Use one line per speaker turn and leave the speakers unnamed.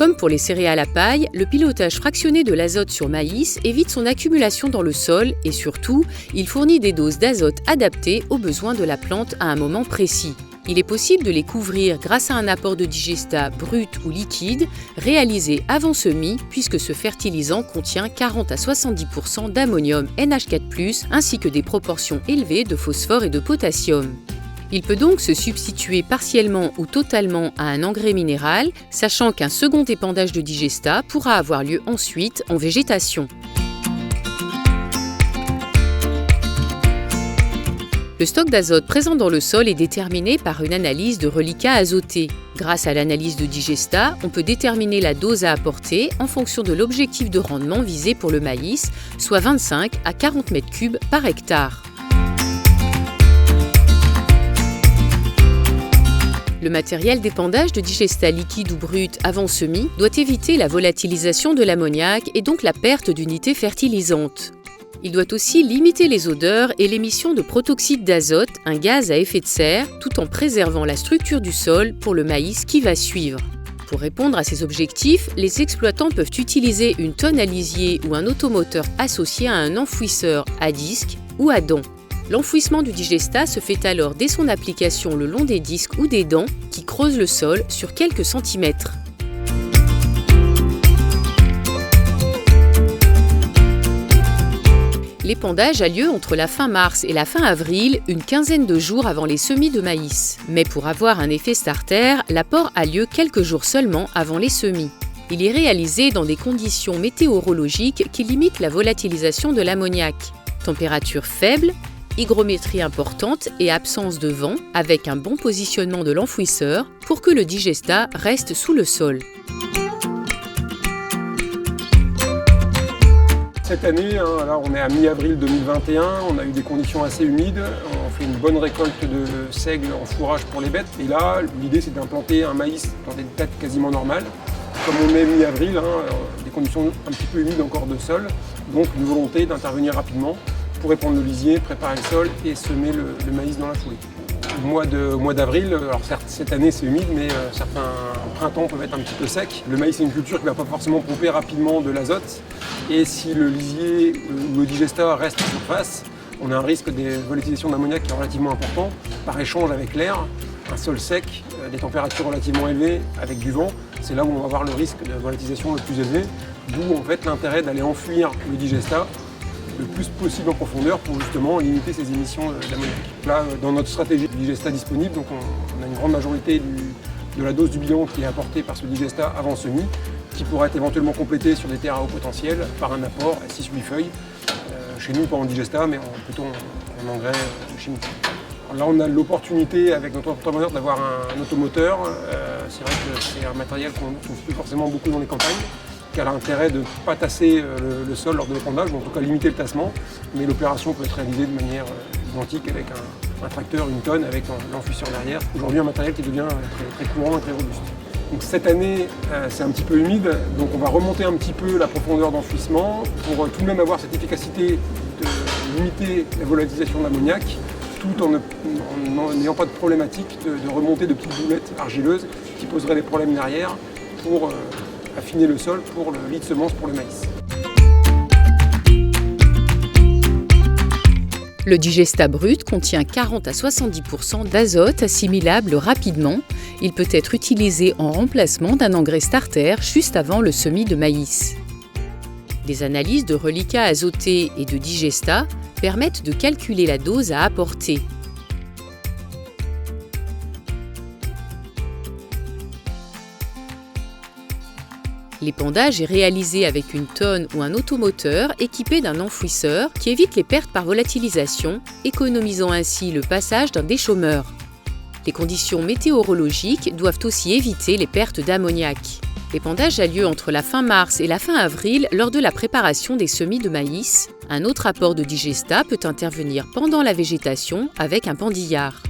Comme pour les céréales à paille, le pilotage fractionné de l'azote sur maïs évite son accumulation dans le sol et surtout, il fournit des doses d'azote adaptées aux besoins de la plante à un moment précis. Il est possible de les couvrir grâce à un apport de digestat brut ou liquide réalisé avant semis puisque ce fertilisant contient 40 à 70% d'ammonium NH4+, ainsi que des proportions élevées de phosphore et de potassium. Il peut donc se substituer partiellement ou totalement à un engrais minéral, sachant qu'un second épandage de digestat pourra avoir lieu ensuite en végétation. Le stock d'azote présent dans le sol est déterminé par une analyse de reliquats azotés. Grâce à l'analyse de digestat, on peut déterminer la dose à apporter en fonction de l'objectif de rendement visé pour le maïs, soit 25 à 40 m3 par hectare. Le matériel d'épandage de digestat liquide ou brut avant semis doit éviter la volatilisation de l'ammoniac et donc la perte d'unités fertilisantes. Il doit aussi limiter les odeurs et l'émission de protoxyde d'azote, un gaz à effet de serre, tout en préservant la structure du sol pour le maïs qui va suivre. Pour répondre à ces objectifs, les exploitants peuvent utiliser une tonne à lisier ou un automoteur associé à un enfouisseur à disque ou à dents. L'enfouissement du digestat se fait alors dès son application le long des disques ou des dents qui creusent le sol sur quelques centimètres. L'épandage a lieu entre la fin mars et la fin avril, une quinzaine de jours avant les semis de maïs. Mais pour avoir un effet starter, l'apport a lieu quelques jours seulement avant les semis. Il est réalisé dans des conditions météorologiques qui limitent la volatilisation de l'ammoniac. Température faible, hygrométrie importante et absence de vent, avec un bon positionnement de l'enfouisseur pour que le digestat reste sous le sol.
Cette année, là, on est à mi-avril 2021, on a eu des conditions assez humides, on fait une bonne récolte de seigle en fourrage pour les bêtes. Et là, l'idée c'est d'implanter un maïs dans des têtes quasiment normales. Comme on est mi-avril, des conditions un petit peu humides encore de sol, donc une volonté d'intervenir rapidement pour épandre le lisier, préparer le sol et semer le maïs dans la foulée. Au mois d'avril, alors certes cette année c'est humide, mais certains printemps peuvent être un petit peu secs. Le maïs c'est une culture qui ne va pas forcément pomper rapidement de l'azote. Et si le lisier ou le digestat reste en surface, on a un risque de volatilisation d'ammoniac qui est relativement important. Par échange avec l'air, un sol sec, des températures relativement élevées avec du vent, c'est là où on va avoir le risque de volatilisation le plus élevé. D'où en fait l'intérêt d'aller enfouir le digestat le plus possible en profondeur pour justement limiter ces émissions d'ammoniac. Là, dans notre stratégie de digestat disponible, donc on a une grande majorité de la dose du bilan qui est apportée par ce digestat avant semis, qui pourra être éventuellement complété sur des terres à haut potentiel par un apport à 6-8 feuilles. Chez nous, pas en digestat, mais plutôt en engrais chimique. Alors là, on a l'opportunité avec notre entrepreneur d'avoir un automoteur. C'est vrai que c'est un matériel qu'on ne trouve plus forcément beaucoup dans les campagnes, qui a l'intérêt de ne pas tasser le sol lors de l'épandage, ou en tout cas limiter le tassement, mais l'opération peut être réalisée de manière identique avec un tracteur, une tonne, avec l'enfouisseur derrière. Aujourd'hui, un matériel qui devient très courant et très robuste. Donc cette année, c'est un petit peu humide, donc on va remonter un petit peu la profondeur d'enfouissement pour tout de même avoir cette efficacité de limiter la volatilisation de l'ammoniac, tout en n'ayant pas de problématique de remonter de petites boulettes argileuses qui poseraient des problèmes derrière pour affiner le sol pour le lit de semences pour le maïs.
Le digestat brut contient 40 à 70% d'azote assimilable rapidement. Il peut être utilisé en remplacement d'un engrais starter juste avant le semis de maïs. Des analyses de reliquats azotés et de digestat permettent de calculer la dose à apporter. L'épandage est réalisé avec une tonne ou un automoteur équipé d'un enfouisseur qui évite les pertes par volatilisation, économisant ainsi le passage d'un déchômeur. Les conditions météorologiques doivent aussi éviter les pertes d'ammoniac. L'épandage a lieu entre la fin mars et la fin avril lors de la préparation des semis de maïs. Un autre apport de digestat peut intervenir pendant la végétation avec un pendillard.